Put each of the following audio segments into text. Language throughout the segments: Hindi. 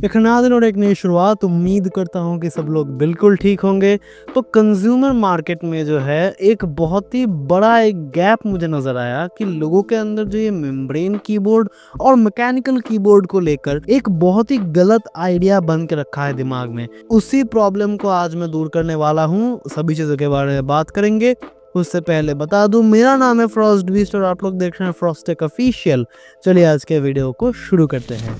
एक नया दिन और एक नई शुरुआत। उम्मीद करता हूँ कि सब लोग बिल्कुल ठीक होंगे। तो कंज्यूमर मार्केट में जो है एक बहुत ही बड़ा एक गैप मुझे नज़र आया कि लोगों के अंदर जो ये मेम्ब्रेन कीबोर्ड और मैकेनिकल कीबोर्ड को लेकर एक बहुत ही गलत आइडिया बन के रखा है दिमाग में। उसी प्रॉब्लम को आज मैं दूर करने वाला हूँ। सभी चीज़ों के बारे में बात करेंगे। उससे पहले बता दूं, मेरा नाम है फ्रॉस्ट बीस्ट और आप लोग देख रहे हैं फ्रॉस्टेक ऑफिशियल। चलिए आज के वीडियो को शुरू करते हैं।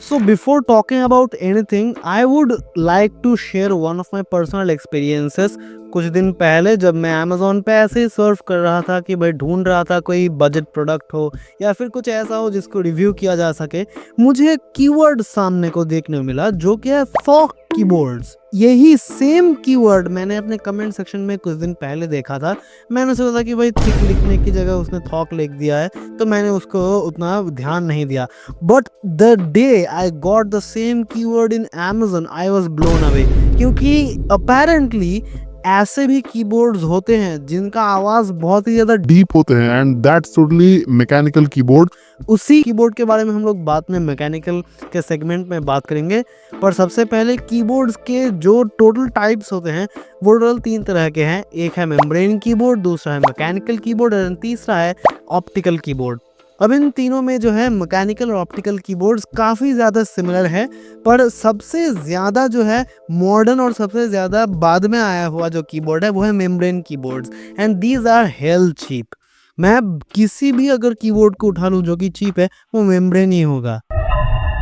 So before talking about anything, I would like to share one of my personal experiences। कुछ दिन पहले जब मैं Amazon पे ऐसे ही सर्फ कर रहा था कि भाई ढूंढ रहा था कोई बजट प्रोडक्ट हो या फिर कुछ ऐसा हो जिसको रिव्यू किया जा सके, मुझे कीवर्ड सामने को देखने को मिला जो कि है फॉग कीबोर्ड्स। यही सेम कीवर्ड मैंने अपने कमेंट सेक्शन में कुछ दिन पहले देखा था। मैंने सोचा था कि भाई थिक लिखने की जगह उसने थॉक लिख दिया है, तो मैंने उसको उतना ध्यान नहीं दिया। But the day I got the same keyword in Amazon, I was blown away. क्योंकि अपेरेंटली ऐसे भी कीबोर्ड्स होते हैं जिनका आवाज बहुत ही ज्यादा डीप होते हैं and that's totally mechanical keyboard. उसी कीबोर्ड के बारे में हम लोग बाद में मैकेनिकल के सेगमेंट में बात करेंगे। पर सबसे पहले कीबोर्ड्स के जो टोटल टाइप्स होते हैं वो टोटल 3 तरह के हैं। एक है मेम्ब्रेन कीबोर्ड, दूसरा है मैकेनिकल कीबोर्ड और तीसरा है ऑप्टिकल कीबोर्ड। अब इन तीनों में जो है मैकेनिकल और ऑप्टिकल कीबोर्ड्स काफ़ी ज़्यादा सिमिलर है, पर सबसे ज़्यादा जो है मॉडर्न और सबसे ज़्यादा बाद में आया हुआ जो कीबोर्ड है वो है membrane keyboards and these are hell cheap. मैं किसी भी अगर कीबोर्ड को उठा लूँ जो कि चीप है, वो मेम्ब्रेन ही होगा।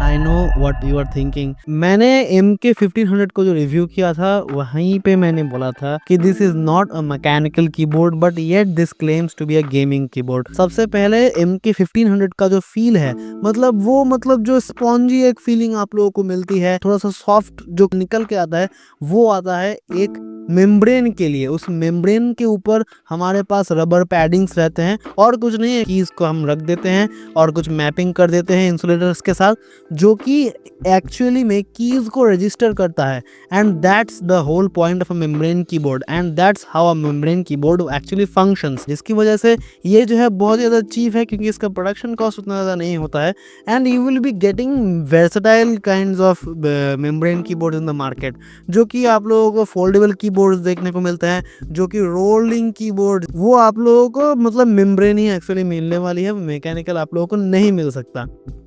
I know what you are thinking. मैंने MK 1500 को जो रिव्यू किया था वहीं पे मैंने बोला था कि this is not a mechanical keyboard but yet this claims to be a gaming keyboard. सबसे पहले MK 1500 का जो फील है, मतलब जो स्पॉन्जी एक फीलिंग आप लोगों को मिलती है, थोड़ा सा सॉफ्ट जो निकल के आता है, वो आता है एक मेम्ब्रेन के लिए। उस मेम्ब्रेन के ऊपर हमारे पास रबर पैडिंग्स रहते हैं और कुछ नहीं है, कीज को हम रख देते हैं और कुछ मैपिंग कर देते हैं इंसुलेटर्स के साथ, जो कि एक्चुअली में कीज को रजिस्टर करता है। And that's the whole point of a membrane keyboard and that's how a membrane keyboard actually functions. जिसकी वजह से ये जो है बहुत ज़्यादा चीप है क्योंकि इसका प्रोडक्शन कॉस्ट उतना ज़्यादा नहीं होता है and you will be getting versatile kinds of membrane keyboard in the market, जो कि आप लोगों को फोल्डेबल कीबोर्ड्स देखने को मिलते हैं, जो कि रोलिंग कीबोर्ड, वो आप लोगों को मतलब मेम्ब्रेन ही एक्चुअली मिलने वाली है, मैकेनिकल आप लोगों को नहीं मिल सकता।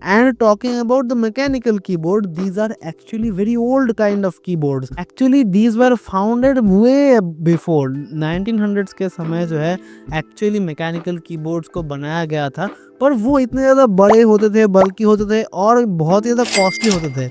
And talking about the mechanical keyboard, these are actually very old kind of keyboards. Actually, these were founded way before 1900s के समय जो है actually mechanical keyboards को बनाया गया था, पर वो इतने ज़्यादा बड़े होते थे, बल्कि होते थे और बहुत ही ज़्यादा कॉस्टली होते थे।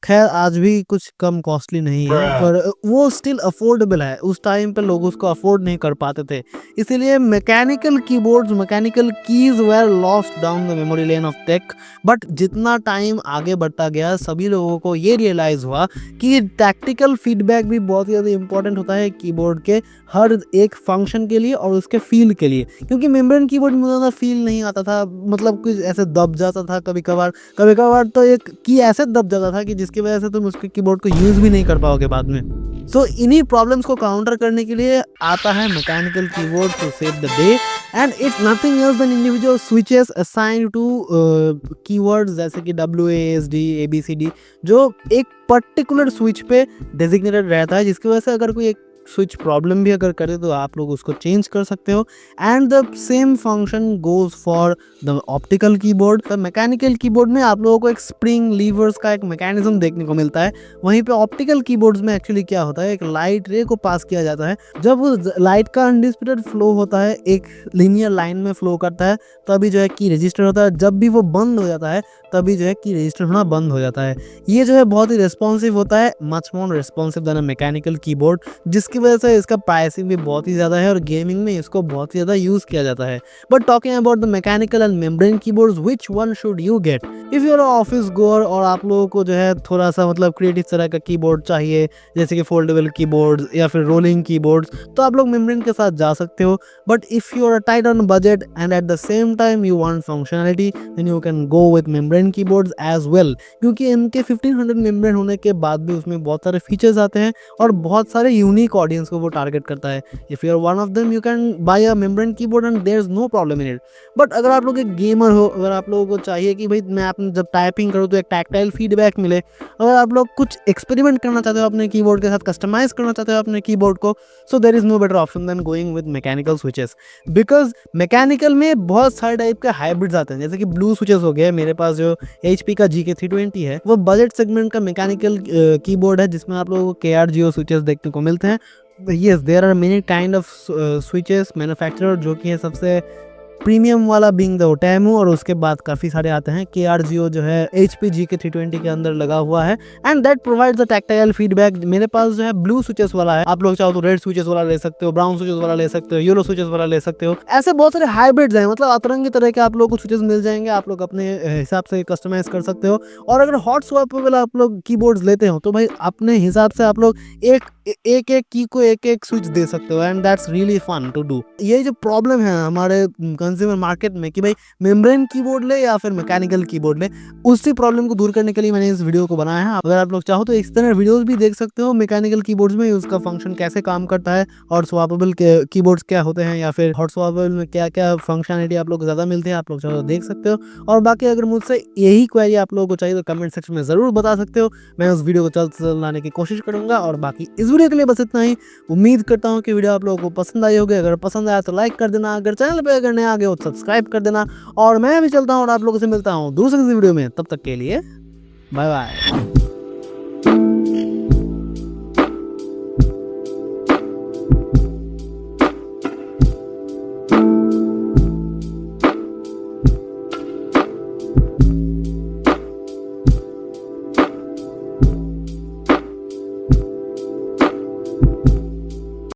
खैर आज भी कुछ कम कॉस्टली नहीं है, पर वो स्टिल अफोर्डेबल है। उस टाइम पे लोग उसको अफोर्ड नहीं कर पाते थे, इसीलिए mechanical keyboards, mechanical keys were lost down the memory lane of tech. But जितना टाइम आगे बढ़ता गया, सभी लोगों को ये रियलाइज हुआ कि टैक्टिकल फीडबैक भी बहुत ही ज़्यादा इंपॉर्टेंट होता है कीबोर्ड के हर एक फंक्शन के लिए और उसके फील के लिए। क्योंकि मेम्ब्रेन कीबोर्ड में ज़्यादा फील नहीं आता था, मतलब कुछ ऐसे दब जाता था कभी कभार तो एक की ऐसे दब जाता था कि जिसकी वजह से तुम उसके कीबोर्ड को यूज भी नहीं कर पाओगे बाद में। सो इन्हीं प्रॉब्लम्स को काउंटर करने के लिए आता है mechanical keyboard to save the day and it's nothing else than individual switches assigned to keywords जैसे कि WASD ABCD, जो एक पर्टिकुलर स्विच पे डेजिग्नेटेड रहता है, जिसकी वजह से अगर कोई एक स्विच प्रॉब्लम भी अगर करे तो आप लोग उसको चेंज कर सकते हो। And the same function goes for the optical keyboard. The mechanical keyboard में आप लोगों को एक स्प्रिंग लीवर्स का एक मैकेनिज्म देखने को मिलता है। वहीं पे ऑप्टिकल कीबोर्ड्स में एक्चुअली क्या होता है, एक लाइट रे को पास किया जाता है। जब उस लाइट का अनडिस्प्यूटेड फ्लो होता है, एक लीनियर लाइन में फ्लो करता है, तभी जो है की रजिस्टर होता है। जब भी वो बंद हो जाता है तभी जो है की रजिस्टर होना बंद हो जाता है। ये जो है बहुत ही रिस्पॉन्सिव होता है, much more responsive than a mechanical keyboard, जिसकी वजह से इसका प्राइसिंग भी बहुत ही ज़्यादा है और गेमिंग में इसको बहुत ही ज़्यादा यूज़ किया जाता है। But talking about the mechanical and membrane keyboards, which one should you get if you are office goer और आप लोगों को जो है थोड़ा सा मतलब क्रिएटिव तरह का कीबोर्ड चाहिए, जैसे कि फोल्डेबल कीबोर्ड्स या फिर रोलिंग कीबोर्ड्स, तो आप लोग मेम्ब्रेन के साथ जा सकते हो। But if you are tight on budget and at the same time you want functionality, then you can go with membrane keyboards as well. क्योंकि MK 1500 मेम्ब्रेन होने के बाद भी उसमें बहुत सारे फीचर्स आते हैं और बहुत सारे यूनिक ऑडियंस को वो टारगेट करता है। If you are one of them you can buy a membrane keyboard and there is no problem in it. But अगर आप लोग एक गेमर हो, अगर आप लोगों को चाहिए कि भाई मैं आप जब टाइपिंग करूँ तो एक टैक्टाइल फीडबैक मिले, अगर आप लोग कुछ एक्सपेरिमेंट करना चाहते हो अपने कीबोर्ड के साथ, कस्टमाइज करना चाहते हो अपने कीबोर्ड को, so there is no better option than going with mechanical switches. Because mechanical में बहुत सारे टाइप के हाइब्रिड्स आते हैं, जैसे कि ब्लू स्विचेस हो गए। मेरे पास जो HP का GK320 है वो बजट सेगमेंट का मैकेनिकल कीबोर्ड है, जिसमें आप लोगों को KRGO स्विचेस देखने को मिलते हैं। Yes, there are many kind of switches manufacturer, जो कि है सबसे प्रीमियम वाला बिंग द ओटेमो, और उसके बाद काफ़ी सारे आते हैं। KRGO जो है HP GK320 के अंदर लगा हुआ है and that provides the tactile feedback. मेरे पास जो है ब्लू स्विचेस वाला है, आप लोग चाहो तो रेड स्विचेस वाला ले सकते हो, ब्राउन स्विचेस वाला ले सकते हो, येलो स्विचेस वाला ले सकते हो। ऐसे बहुत सारे हाइब्रिड्स हैं, मतलब अतरंगी तरह के आप लोग को स्विचेस मिल जाएंगे, आप लोग अपने हिसाब से कस्टमाइज कर सकते हो। और अगर हॉट स्वैपेबल आप लोग कीबोर्ड्स लेते हो तो भाई अपने हिसाब से आप लोग एक एक की को एक स्विच दे सकते हो and that's really fun to do. ये जो प्रॉब्लम है हमारे कंज्यूमर मार्केट में कि भाई मेम्ब्रेन कीबोर्ड ले या फिर मैकेनिकल कीबोर्ड ले, उसी प्रॉब्लम को दूर करने के लिए मैंने इस वीडियो को बनाया है। अगर आप लोग चाहो तो इस तरह वीडियोस भी देख सकते हो मैकेनिकल कीबोर्ड्स में, उसका फंक्शन कैसे काम करता है, और स्वैपेबल कीबोर्ड्स क्या होते हैं, या फिर हॉट स्वैपेबल में क्या क्या फंक्शनलिटी आप लोग को ज़्यादा मिलती है, आप लोग चाहो तो देख सकते हो। और बाकी अगर मुझसे यही क्वेरी आप लोगों को चाहिए तो कमेंट सेक्शन में ज़रूर बता सकते हो, मैं उस वीडियो को जल्द से जल्द लाने की कोशिश करूँगा। और बाकी इस वीडियो के लिए बस इतना ही। उम्मीद करता हूँ कि वीडियो आप लोगों को पसंद आई होगी। अगर पसंद आया तो लाइक कर देना, अगर चैनल पे अगर नए आ गए हो तो सब्सक्राइब कर देना। और मैं भी चलता हूँ और आप लोगों से मिलता हूँ दूसरी वीडियो में, तब तक के लिए बाय बाय।